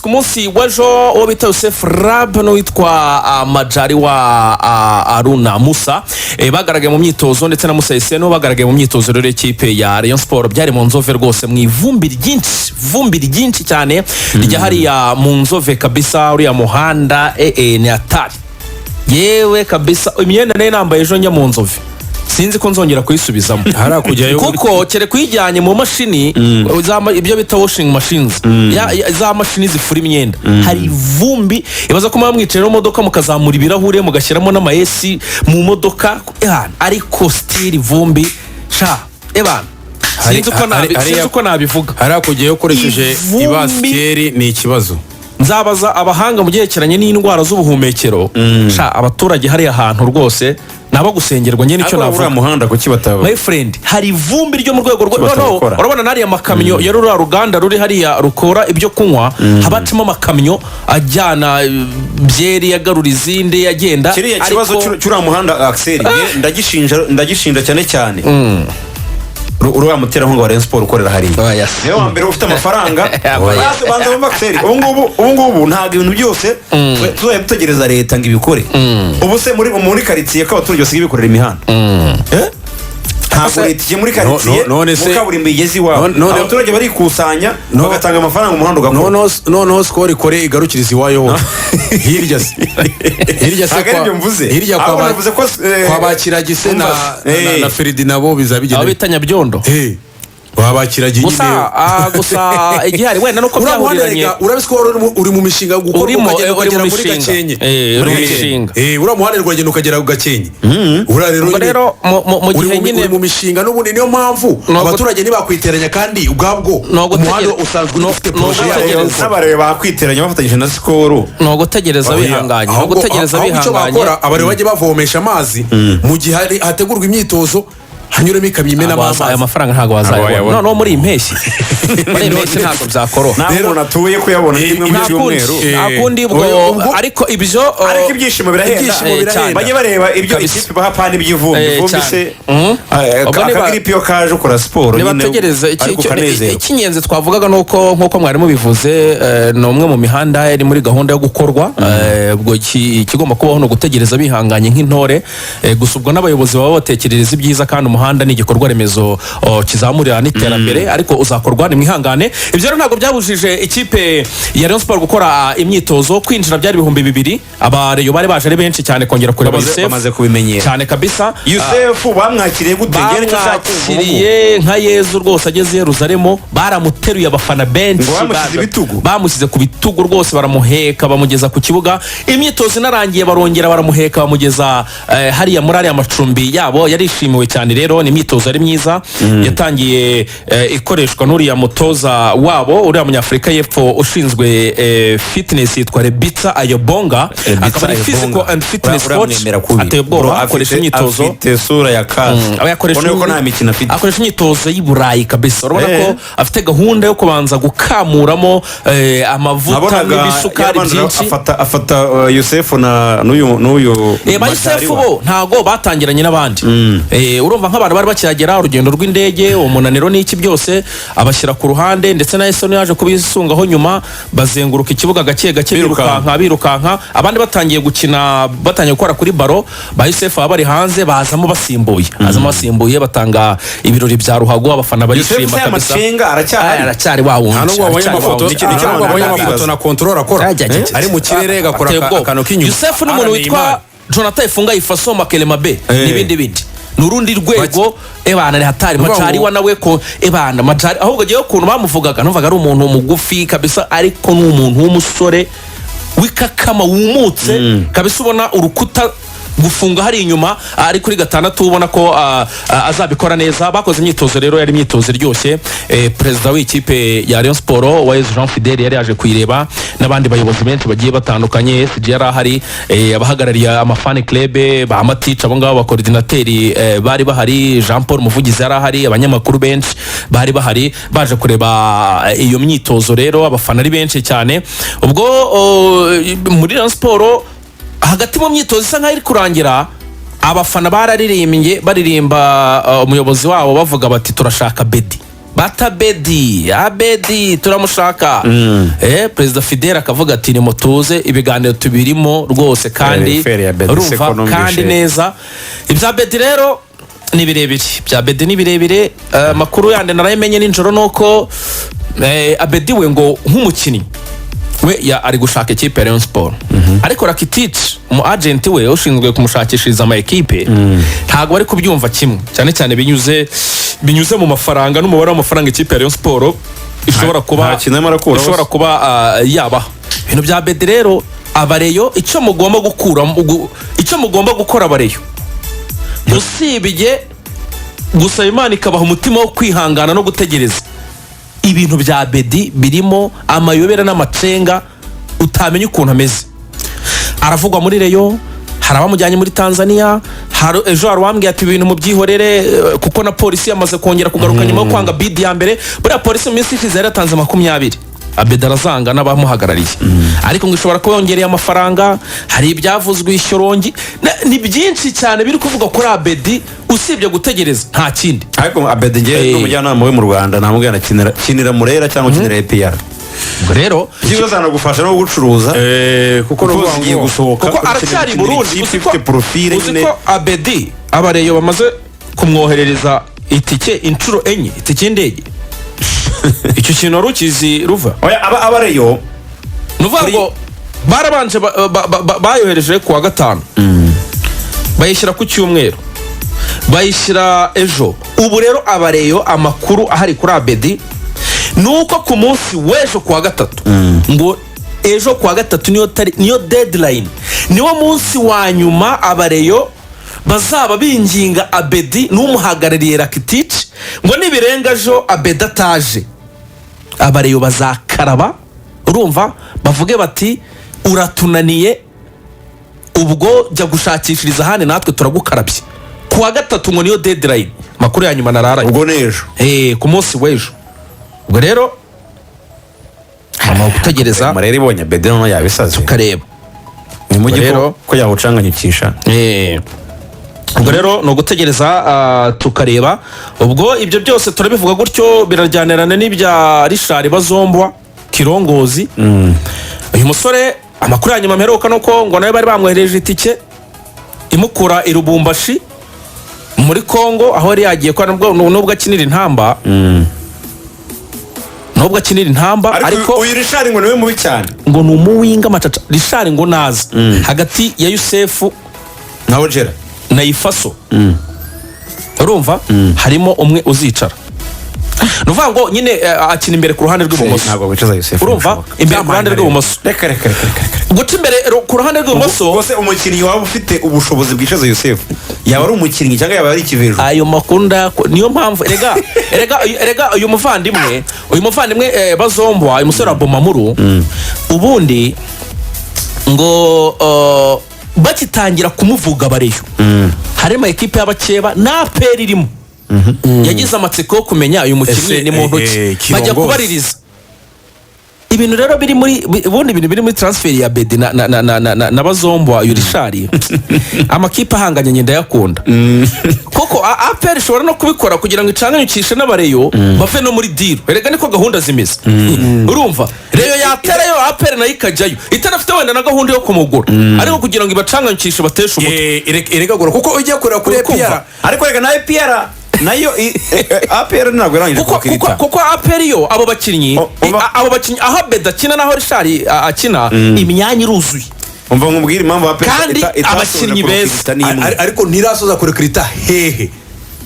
Ku munsi w'ejo uwo bita Yosef Rab n'uwitwa Majari wa Aruna Musa bagaragaye mu myitozo ndetse na Musa Iseno bagaragaye mu myitozo rero ekipe ya Rayon Sport byari mu Nzove rwose mu ivumbi ryinshi cyane rya hariya mu Nzove kabisa uriya muhanda ni atari yewe kabisa imyenda nayo nambaye ejo njya mu Nzove sinzi ko nzongera kuyisubizamo harakujyayo kuko kere kuyijyanye mu mashini ibyo bita washing machines za mashini zifura imyenda hari ivumbi ibaza ko mwamwicaye mu modoka mukazamura ibirahure mugashyiramo n'amayesi mu modoka ariko still ivumbi sha sinzi uko nabivuga harakujyayo ukoresheje ibasikeri ni ikibazo nzabaza abahanga mu gihekeranye n'indwara z'ubuhumekero sha abaturage hari ahantu rwose naba gusengerwa nyene icyo navuga ura muhanda kuki bataba my friend hari ivumbi ryo mu rwego rwo urabona nari amakamyo ya ruganda ruri hariya rukora ibyo kunywa habacimo amakamyo ajyana byeri yagarura izindi yagenda kiriya kibazo cy'ura muhanda Axel ndagishinja cyane uriya muterankunga wa Rayon Sport ukorera hariya niyo wa mbere ufite amafaranga banza mu Axel ubu ntabwo ibintu byose tuzaye dutegereza leta ngo ibikore ubu se muri quartier ko abaturage basigaye bikorera imihanda ntabwo leta igiye muri quartier mukaburimbo igeze iwabo abaturage barikusanya bagatanga amafaranga umuhanda ugakora noneho skori kore igarukiriza iwayo hirya kwa bakiragise na Feridi nabo bizabigenda abitanya byondo wabakiragiye gusa igihari wenda nuko byahuriranye urabisiko uri mu mishinga gukora ukagera muri Gakenke uramuhanirwa uragenda ukagera ku Gakenke rero mu gihe nyine uri mu mishinga n'ubundi niyo mpamvu abaturage ntibakwiteranya kandi ubwabwo umuhanda usanzwe ufite projet n'abarebe bakwiteranya bafatanyije na Skoro no gutegereza bihanganye abarebe bajye bavomesha amazi mu gihe hategurwa imyitozo hanyuremo ikamyimena amazi aya mafaranga ntago wazayabona no muri impeshyi ntago byakoro rero natuye kuyabona nimwe mu cyumweru akundi bwo ariko ibyishimo birahenda bajye bareba ibyo ikipe bahapana iby'ivumbi se akagripe yo kaje ukora siporo nibategereze ikinyenze twavugaga nuko nkuko mwari mubivuze no umwe mu mihanda iri muri gahunda yo gukorwa ubwo kigomba kubaho no gutegereza bihanganye nk'intore gusa ubwo n'abayobozi baba batekerereza ibyiza kandi umuhanda ni igikorwa remezo kizamurira n'iterambere ariko uzakorwa ni mwihangane ibyo rero ntabwo byabujije ikipe ya Rayon Sport gukora imyitozo kwinjira byari 2,000 abareyo bari baje ari benshi cyane kongera kureba Yosef bamaze kubimenyera cyane kabisa Yosef bamwakiriye gutengera cyo cyakiriye nka Yezu rwose ageze Yerusalemu baramuteruye abafana benshi bamusize ku bitugu rwose baramuheka bamugeza ku kibuga imyitozo inarangiye barongera baramuheka bamugeza hariya muri ariya macumbi yabo yarishimiwe cyane rero ni imyitozo ari myiza yatangiye ikoreshwa n'uriya mutoza wabo uriya munyafurika y'epfo ushinzwe fitness yitwa Rebitsa Ayobonga akaba ari physical and fitness coach ateye ubwoba akoresha imyitozo afite sura ya kaje akoresha imyitozo y'Iburayi kabisa urabona ko afite gahunda yo kubanza gukamuramo amavuta n'ibisukari byinshi afata Yosef na n'uyu Yosef bo ntago batangiranye n'abandi urumva nk'abantu bari bakiyagera urugendo rw'indege umunaniro n'iki byose abashyira ku ruhande ndetse na Esoni yaje kubisungaho nyuma bazenguruka ikibuga gake birukanka abandi batangiye gukora kuri baro ba Yosef bari hanze bazamo basimbuye batanga ibirori bya ruhago abafana barishima kabisa aracyari wawo amafoto na control akora ari mu kirere gakora akano k'inyuma Yosef n'umuntu witwa Jonathan Ifunga Ifaso Makelemabe n'ibindi nurundi rwego ebana ni hatari Majari wa nawe ko ebana Majari ahubwo giye kuntu bamuvugaga numvaga ari umuntu mugufi kabisa ariko n'umuntu w'umusore wikakama wumutse kabisa ubona urukuta gufunga hari inyuma ari kuri gatandatu ubona ko azabikora neza bakoze imyitozo rero yari imyitozo iryoshye president w'ikipe ya Rayon Sport Wayezu Jean Fidel yari yaje kuyireba n'abandi bayobozi benshi bagiye batandukanye SGR ahari abahagarariye amafani club ba Maticha abo ngabo ba coordinateri bari bahari Jean Paul Muvugizi yari ahari abanyamakuru benshi bari bahari baje kureba iyo myitozo rero abafana ari benshi cyane ubwo muri Rayon Sport hagati mu myitozo isa nkaho iri kurangira abafana bararirimbye baririmba umuyobozi wabo bavuga bati turashaka Abedi bata Abedi turamushaka perezida Fidel akavuga ati nimutuze ibiganiro tubirimo rwose kandi urumva kandi neza. ibya Abedi rero ni birebire makuru yandi naramenye ninjoro nuko Abedi we ngo nk'umukinnyi we ari gushaka ikipe ya Rayon Sport ariko Rakitic mu agent we ushinzwe kumushakishiriza ama ekipe ntago bari kubyumva kimwe cyane binyuze mu mafaranga n'umubare w'amafaranga ikipe ya Rayon Sport ishobora kuba yaba ibintu bya Abedi rero abareyo icyo mugomba gukora abareyo usibye gusaba Imana ikabaha umutima wo kwihangana no gutegereza. Ibintu bya Abedi birimo amayobera n'amacenga utamenya ukuntu ameze. Aravugwa muri Rayon, hari abamujyanye muri Tanzania, ejo harwambwiye ati ibintu mu byihorere kuko na polisi yamaze kongera kugaruka nyuma yo kwanga bid ya mbere. Buriya polisi mu minsi ishize yaratanze 20. Abedi arazanga n'abamuhagarariye ariko ngo ishobora kuyongerera amafaranga. Hari ibyavuzwe ishyorongi ni byinshi cyane biri kuvuga kuri Abedi usibye gutegereza nta kindi. Ariko Abedi ngiye n'umujyanama we mu Rwanda namubwira kinira Murera cyangwa kinira APR. Rero kizo zanagufasha no gucuruza kuko n'ugiye gusohoka kuko aracyari Burundi ufite profile nyine. Uziko Abedi abareyo bamaze kumwoherereza itike inshuro 4 itike y'indege. Icyo kintu warukizi ruva abareyo nuvuga ngo barabanje bayohereje ku wa 5 bayishyira ku cyumweru bayishyira ejo. Ubu rero abareyo amakuru ahari kuri Abedi nuko ku munsi w'ejo ku wa 3 ngo ejo ku wa 3 niyo deadline, niwo munsi wa nyuma abareyo bazaba binginga Abedi n'umuhagarariye Rakitic ngo nibirenga ejo Abedi ataje abareyo bazakaraba. Urumva bavuge bati uratunaniye ubwo jya gushakishiriza hane natwe turagukarabye. Ku wa 3 ngo niyo deadline, makuru ya nyuma narara ubwo nejo ku munsi w'ejo. Ubwo rero hama gutegereza marere ibonye Abedi no yabisaze tukareba ni mu gihe ko yahucanganyikisha. Ubwo rero no gutegereza tukareba. Ubwo ibyo byose turabivuga gutyo birajyanirana n'ibya Richard Bazombwa Kirongozi. Uyu musore amakuru ya nyuma mperuka nuko ngo nawe bari bamwohereje itike imukura i Lubumbashi muri Kongo aho yari yagiye kwa nubwo akinira intamba ariko uyu Richard ngo niwe mubi cyane ngo ni umuwinga amacaca. Richard ngo naza hagati ya Yusefu na Ojera na Ifaso urumva harimo umwe uzicara. Nuvuga ngo nyine akina imbere ku ruhande rw'ibumoso. Ntabwo wicaza Yusefu urumva imbere ku ruhande rw'ibumoso. Reka guca imbere ku ruhande rw'ibumoso. Bose umukinnyi waba ufite ubushobozi bwicaza Yusefu yaba ari umukinnyi cyangwa yaba ari ikivejo. Ayo makunda niyo mpamvu erega uyu muvandimwe Bazombwa uyu musore wa Bomamuru ubundi ngo bakitangira kumuvuga bareyo harimo ekipe y'abakeba na peri irimo yagize amatsiko yo kumenya uyu mukinnyi ni muntu ki bajya kubaririza ibintu rero biri muri ubundi ibintu biri muri transfer ya Abedi na Bazombwa uyu Richard amakipe ahanganye nyenda yakunda koko APR ishobora no kubikora kugira ngo icanganyukishe n'abareyo bave no muri deal. Erega niko gahunda zimeze urumva Rayon yaterayo APR nayo ikajyayo itanafite wenda na gahunda yo kumugura ariko kugira ngo ibacanganyukishe bateshe umutwe erega gura kuko ujya kurera kuri APR ariko rega na APR nayo APR ntabwo yarangije kwakirita kuko APR yo abo bakinnyi aho Abedi akina naho Richard akina imyanya iruzuye. Umva nkubwira impamvu APR kandi abakinnyi beza ariko ntirasoza kurekrita hehe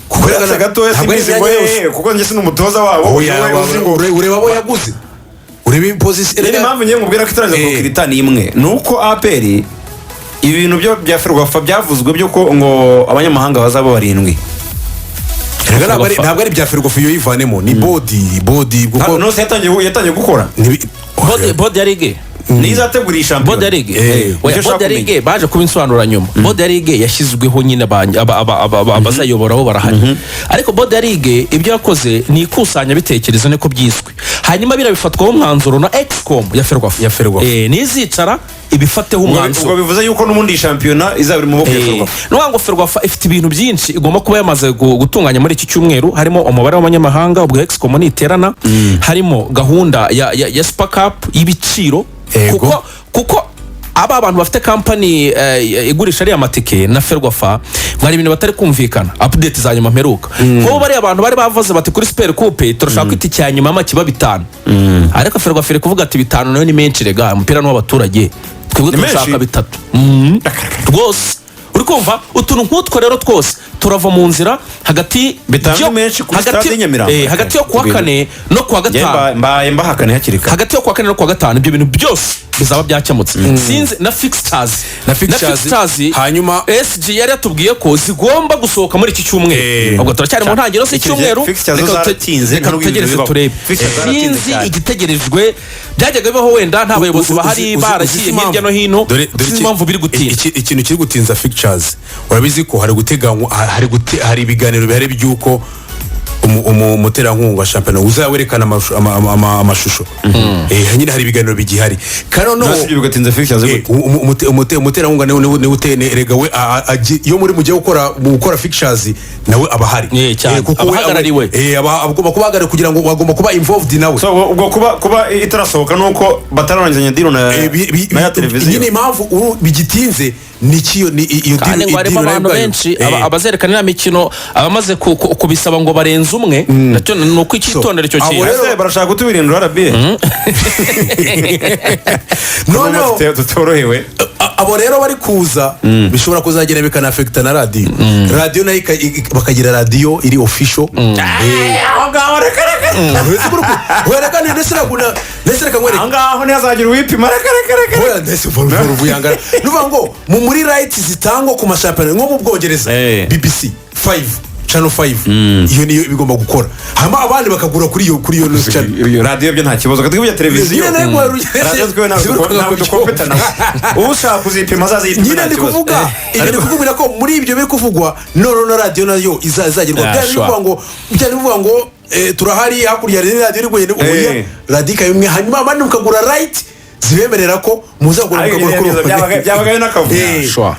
kuko gatoya simize ngo kuko njye si n'umutoza wabo ureba abo yaguze ureba imposition. Ni impamvu ngiye nkubwira ko itarangiza kurekrita ni imwe nuko APR ibintu byo bya Ferwafa byavuzwe byo ko ngo abanyamahanga bazaba 7. ntabwo ari bya Ferwafa iyo yivanemo ni body kuko no yatangiye gukora body yarige nizategura iyi shampiyona Bode League baje kubinsobanura nyuma. Bode League yashyizweho nyine abazayoboraho barahari, ariko Bode League ibyo yakoze ni ikusanya bitekerezo niko byiswe, hanyuma birabifatwaho umwanzuro na Excom ya Ferwafa nizicara ibifateho umwanzuro. Ubwo bivuze yuko n'ubundi shampiyona izabiri mu maboko ya Ferwafa. Nuvuga ngo Ferwafa ifite ibintu byinshi igomba kuba yamaze gutunganya muri iki cyumweru, harimo umubare w'abanyamahanga ubwo Excom niterana, harimo gahunda ya Super Cup y'ibiciro, kuko aba abantu bafite company igurisha ari amatike na Ferwafa mwari ibintu batari kumvikana. Update za nyuma mperuka ko bari abantu bari bavuze bati kuri Super Coupe turashaka kwita cyanyuma amakiba 5, ariko Ferwafa iri kuvuga ati 5 nayo ni menshi rega, umupira n'abaturage twebwe turashaka 3 rwose. Uri kumva utuntu nk'utwo rero twose turava mu nzira hagati hagati yo kuwa kane no kuwa gatanu. Mbaye hakane hakirika hagati yo kuwa kane no kuwa gatanu ibyo bintu byose bizaba byakemutse. Sinzi na fixtures hanyuma SG yari yatubwiye ko zigomba gusohoka muri iki cyumweru, ubwo turacyari mu ntangiriro z'icyumweru, reka tutegereze turebe. Sinzi igitegerejwe byajyaga bibaho, wenda nta bayobozi bahari baragiye hirya no hino, sinzi impamvu biri gutinda. Ikintu kiri gutinza fixtures, urabizi ko hari guteganywa hari ibiganiro bihari by'uko umuterankunga wa shampiyona uzawerekana amashusho. Nyine hari ibiganiro bigihari kandi no bigatinza fixtures. Umuterankunga ne utene erega we yo muri mugiye gukora fixtures nawe abahari, kuko abahagarariwe agomba kubahagarara kugira ngo bagomba kuba involved nawe. So ubwo kuba itarasohoka nuko batararangizanya deal na televiziyo. Nyine impamvu bigitinze nikiyo ni iyo deal. Ngo harimo abantu benshi abazerekana imikino abamaze kubisaba ngo barenze umwe, nacyo nuko icyitondera cyo kintu barashaka kutubirindura RB. No tutorohewe abo rero bari kuza bishobora kuzagera bikana affecta na radio nayo bakagira radio iri official. Werekana nesireka ngwere ngaho ntihazagira uwipima oya ndese Rugangura nuvuga ngo muri rights zitangwa ku mashampiyona nko mu Bwongereza BBC 5 channel 5 iyo niyo bigomba gukora, hama abandi bakagura kuri iyo channel. Radio byo nta kibazo katubya televiziyo radio twe ntabwo dukompetana ushaka kuzipima azazipima. Nyine ndi kuvuga ibintu kuvugura ko muri ibyo biri kuvugwa no radio nayo izagerwa byari bivuga ngo turahari hakurya radio iri kugenda oya radika imwe, hanyuma abandi mukagura right zibemerera ko muzagura byabagayo n'akavuyo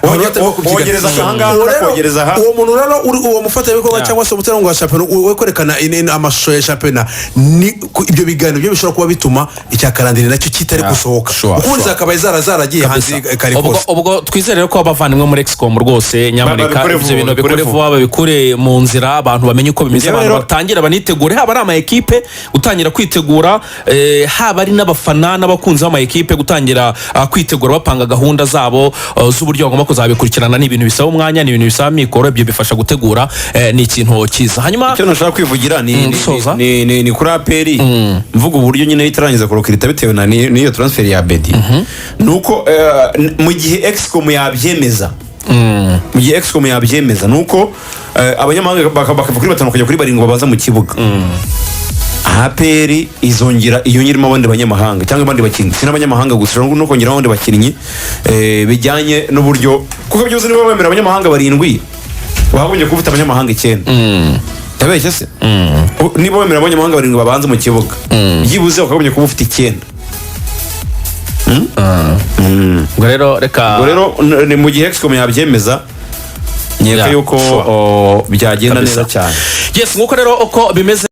wogereza ahanga wogereza aha. Uwo muntu rero uwo mufata bikorwa cyangwa se umuterankunga wa shampiyona we kwerekana amashusho ya shampiyona, ni ibyo biganiro byo bishobora kuba bituma icya karandire nacyo kitari gusohoka, ukundi zakabaye zaragiye hanze kare kose. Ubwo twizere rero ko abavandimwe muri Excom rwose nyamuneka ibyo bintu bikore vuba babikure mu nzira, abantu bamenye uko bimeze, abantu batangira banitegure, haba ari ama equipe gutangira kwitegura, haba ari n'abafana n'abakunzi b'ama equipe gutangira kwitegura bapanga gahunda zabo z'uburyo bagomba kuzabikurikirana. Ni ibintu bisaba umwanya, ni ibintu bisaba mikoro, ibyo bifasha gutegura, ni ikintu cyiza. Hanyuma icyo nashaka kwivugira ni kuri Aperi mvuga uburyo nyine itarangiza kurokirita bitewe na niyo transfer ya Abedi, nuko mu gihe Excom yabyemeza nuko abanyamahanga bakava kuri 5 kujya kuri 7 babaza mu kibuga. Aperi izongera iyo nyirimo abandi banyamahanga cyangwa abandi bakinnyi, sina abanyamahanga gusa no kongera abandi bakinnyi bijyanye n'uburyo, kuko byose niba bemera abanyamahanga 7 wahabonye kuvuta abanyamahanga 9 tabeshye se. Niba bemera abanyamahanga 7 babanze mu kibuga yibuze ukabonye kuba ufite 9. Ngo rero ni mu gihe Excom yabyemeza nyeka yuko byagenda neza cyane. Yes, nguko rero uko bimeze.